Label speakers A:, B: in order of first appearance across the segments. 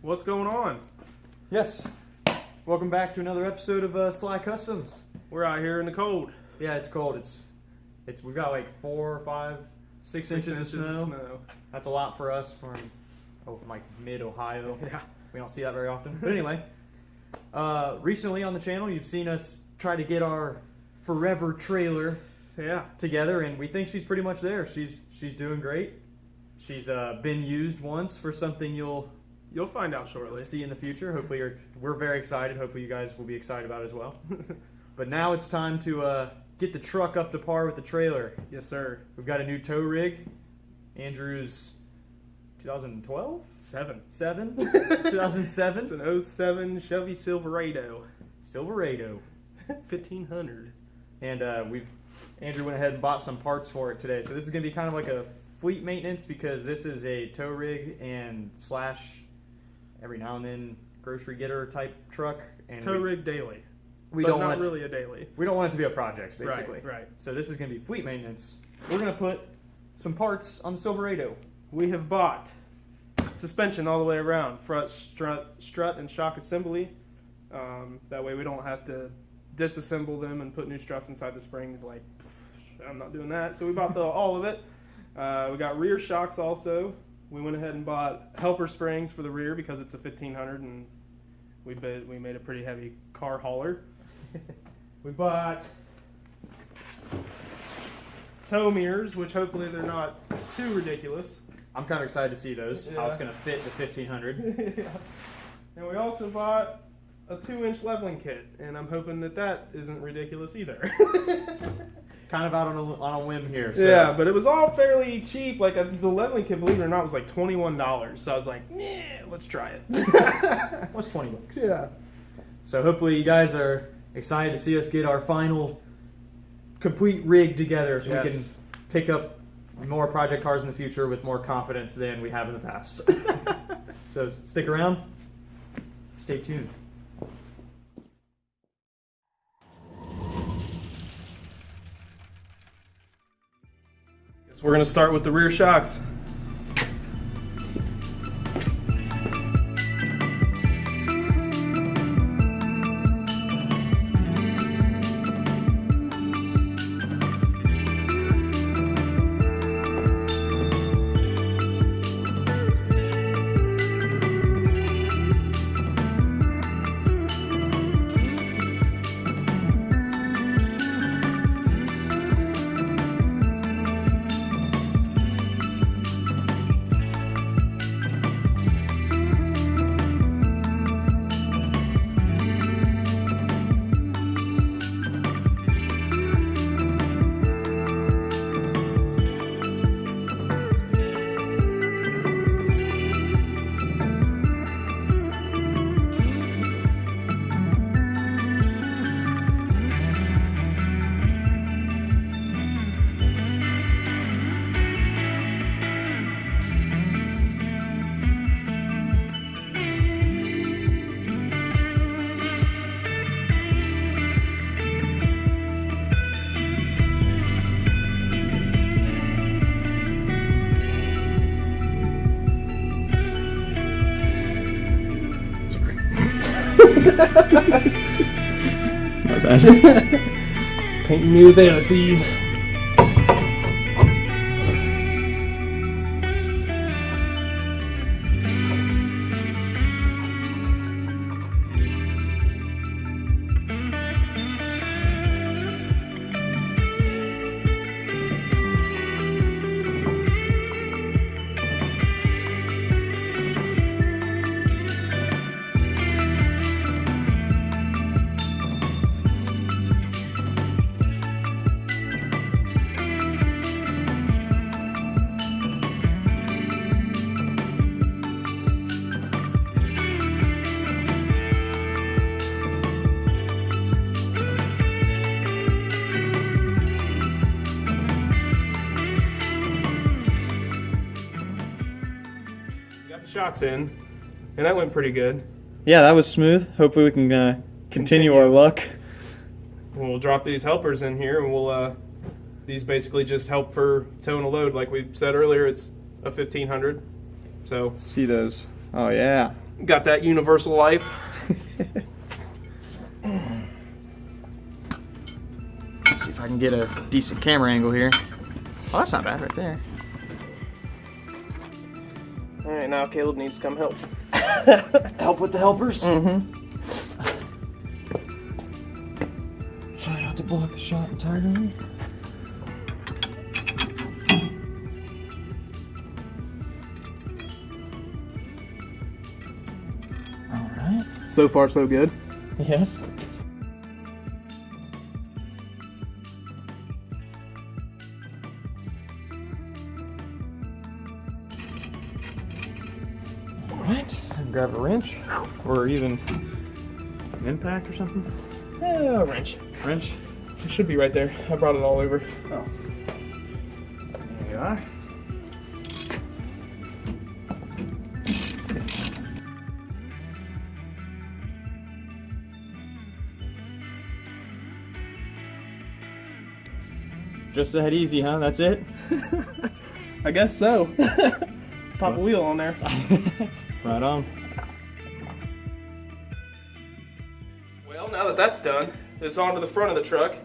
A: What's going on?
B: Yes. Welcome back to another episode of Sly Customs.
A: We're out here in the cold.
B: Yeah, it's cold. It's we've got like 4, 5, 6 inches of snow. That's a lot for us from like mid Ohio.
A: Yeah.
B: We don't see that very often. But anyway, recently on the channel you've seen us try to get our forever trailer together, and we think she's pretty much there. She's doing great. She's been used once for something you'll
A: find out shortly.
B: See in the future. Hopefully we're very excited. Hopefully you guys will be excited about it as well. But now it's time to get the truck up to par with the trailer.
A: Yes, sir.
B: We've got a new tow rig. Andrew's 2012?
A: 7.
B: 2007?
A: It's an 07 Chevy Silverado.
B: 1500. And Andrew went ahead and bought some parts for it today. So this is going to be kind of like a fleet maintenance, because this is a tow rig and / every now and then grocery getter type truck. And
A: Tow rig daily.
B: We
A: but
B: don't
A: not
B: want it
A: really a daily.
B: We don't want it to be a project, basically.
A: Right.
B: So this is going to be fleet maintenance. We're going to put some parts on the Silverado.
A: We have bought suspension all the way around, front strut and shock assembly. That way we don't have to disassemble them and put new struts inside the springs. Like, I'm not doing that. So we bought all of it. We got rear shocks also. We went ahead and bought helper springs for the rear because it's a 1500 and we made a pretty heavy car hauler. We bought tow mirrors, which hopefully they're not too ridiculous.
B: I'm kind of excited to see those, how it's going to fit the 1500.
A: Yeah. And we also bought a 2-inch leveling kit, and I'm hoping that isn't ridiculous either.
B: Kind of out on a whim here. So.
A: Yeah, but it was all fairly cheap. Like the leveling kit, believe it or not, was like $21. So I was like, yeah, let's try it.
B: What's $20?
A: Yeah.
B: So hopefully you guys are excited to see us get our final complete rig together, so we can pick up more project cars in the future with more confidence than we have in the past. So stick around. Stay tuned.
A: We're going to start with the rear shocks.
B: My bad.
A: Painting me with fantasies. Shocks in, and that went pretty good.
B: Yeah, that was smooth. Hopefully we can continue our luck.
A: And we'll drop these helpers in here, and we'll these basically just help for towing a load. Like we said earlier, it's a 1500. So
B: see those. Oh yeah.
A: got that universal life.
B: Let's see if I can get a decent camera angle here. Oh, that's not bad right there.
A: All right, now Caleb needs to come help.
B: Help with the helpers.
A: Mm-hmm.
B: Try not to block the shot entirely. All right.
A: So far, so good.
B: Yeah. Alright, grab a wrench, or even an impact or something.
A: Yeah, wrench.
B: Wrench.
A: It should be right there. I brought it all over.
B: Oh. There you are. Just that easy, huh? That's it?
A: I guess so. Pop a wheel on there.
B: Right on.
A: Well, now that that's done, it's on to the front of the truck.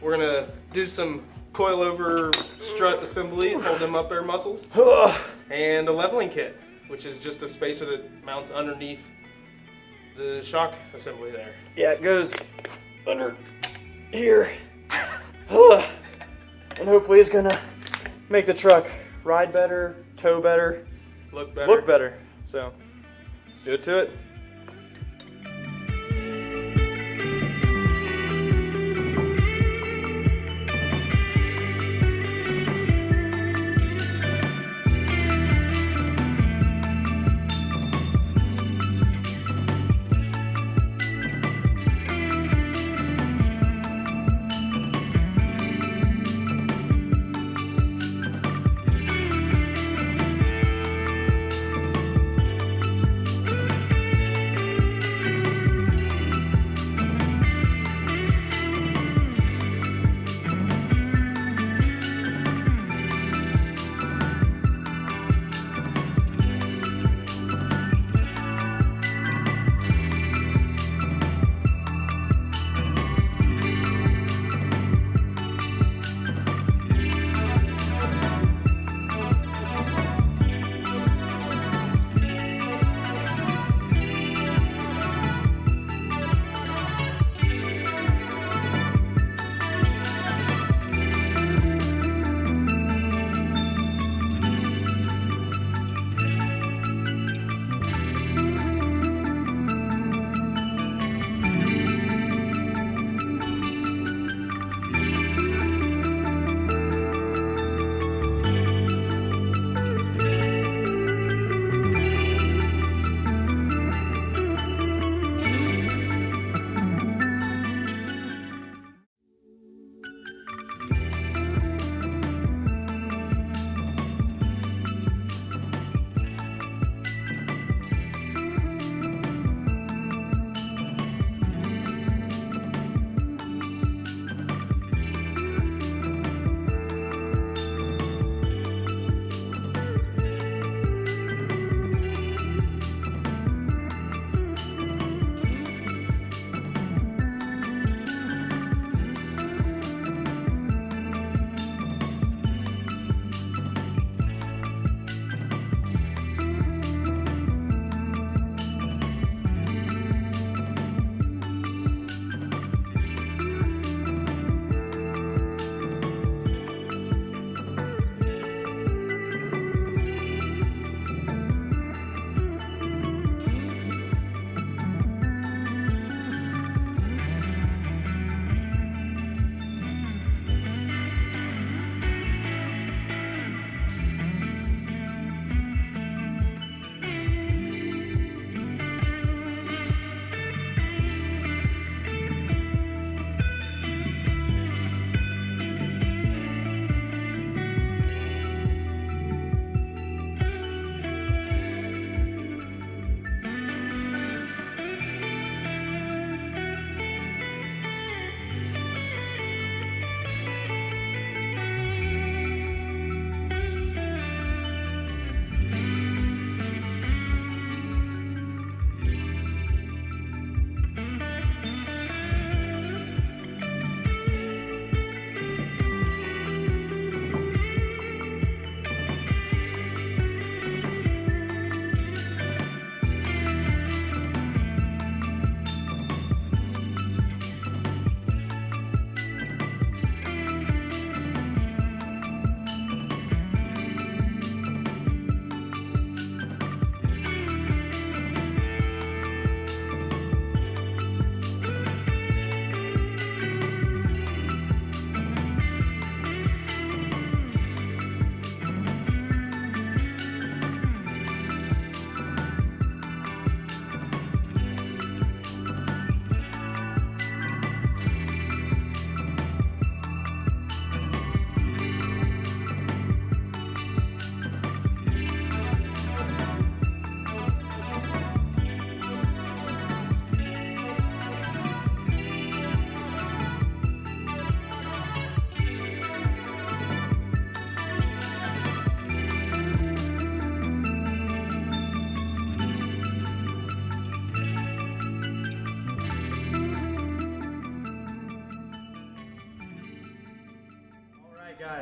A: We're gonna do some coilover strut assemblies, hold them up air muscles, and a leveling kit, which is just a spacer that mounts underneath the shock assembly there.
B: Yeah, it goes under here. And hopefully it's gonna make the truck ride better, tow better,
A: Look better.
B: look better. So let's do it to it.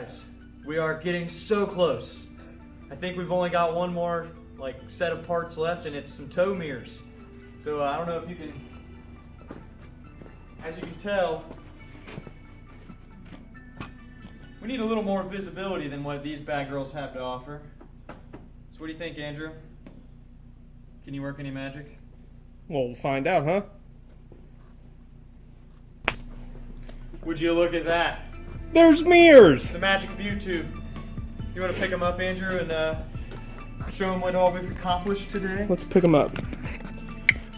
B: Guys, we are getting so close. I think we've only got one more set of parts left, and it's some tow mirrors. So I don't know if you can, as you can tell, we need a little more visibility than what these bad girls have to offer. So what do you think, Andrew? Can you work any magic?
A: Well, we'll find out, huh?
B: Would you look at that?
A: There's mirrors!
B: The magic view tube. You want to pick them up, Andrew, and show them what all we've accomplished today?
A: Let's pick them up.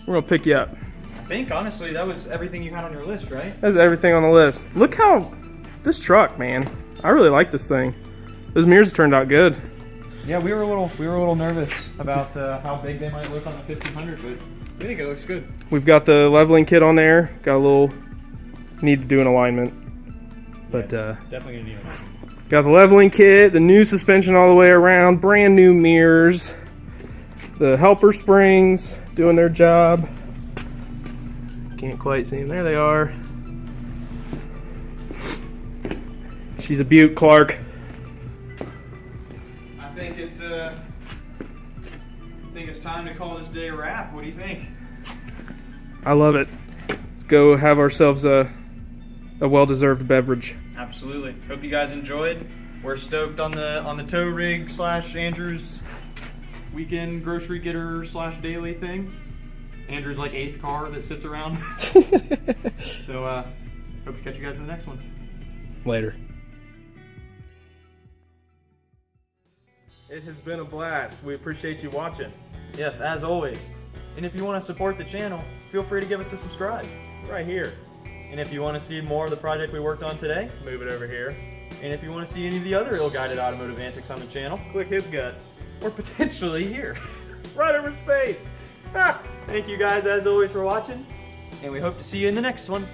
A: We're gonna pick you up.
B: I think, honestly, that was everything you had on your list, right?
A: That's everything on the list. Look how, this truck, man. I really like this thing. Those mirrors turned out good.
B: Yeah, we were a little nervous about how big they might look on the 1500, but I think it looks good.
A: We've got the leveling kit on there. Got a little, need to do an alignment. But
B: definitely gonna need it.
A: got the leveling kit, the new suspension all the way around, brand new mirrors, the helper springs doing their job. Can't quite see them. There they are. She's a beaut, Clark.
B: I think it's time to call this day a wrap. What do you think?
A: I love it. Let's go have ourselves a well-deserved beverage.
B: Absolutely. Hope you guys enjoyed. We're stoked on the tow rig / Andrew's weekend grocery getter / daily thing. Andrew's 8th car that sits around. So hope to catch you guys in the next one.
A: Later. It has been a blast. We appreciate you watching.
B: Yes, as always. And if you want to support the channel, feel free to give us a subscribe.
A: Right here.
B: And if you want to see more of the project we worked on today,
A: Move it over here.
B: and if you want to see any of the other ill-guided automotive antics on the channel,
A: Click his gut.
B: or potentially here.
A: Right over his face. Ah!
B: Thank you guys as always for watching, and we hope to see you in the next one.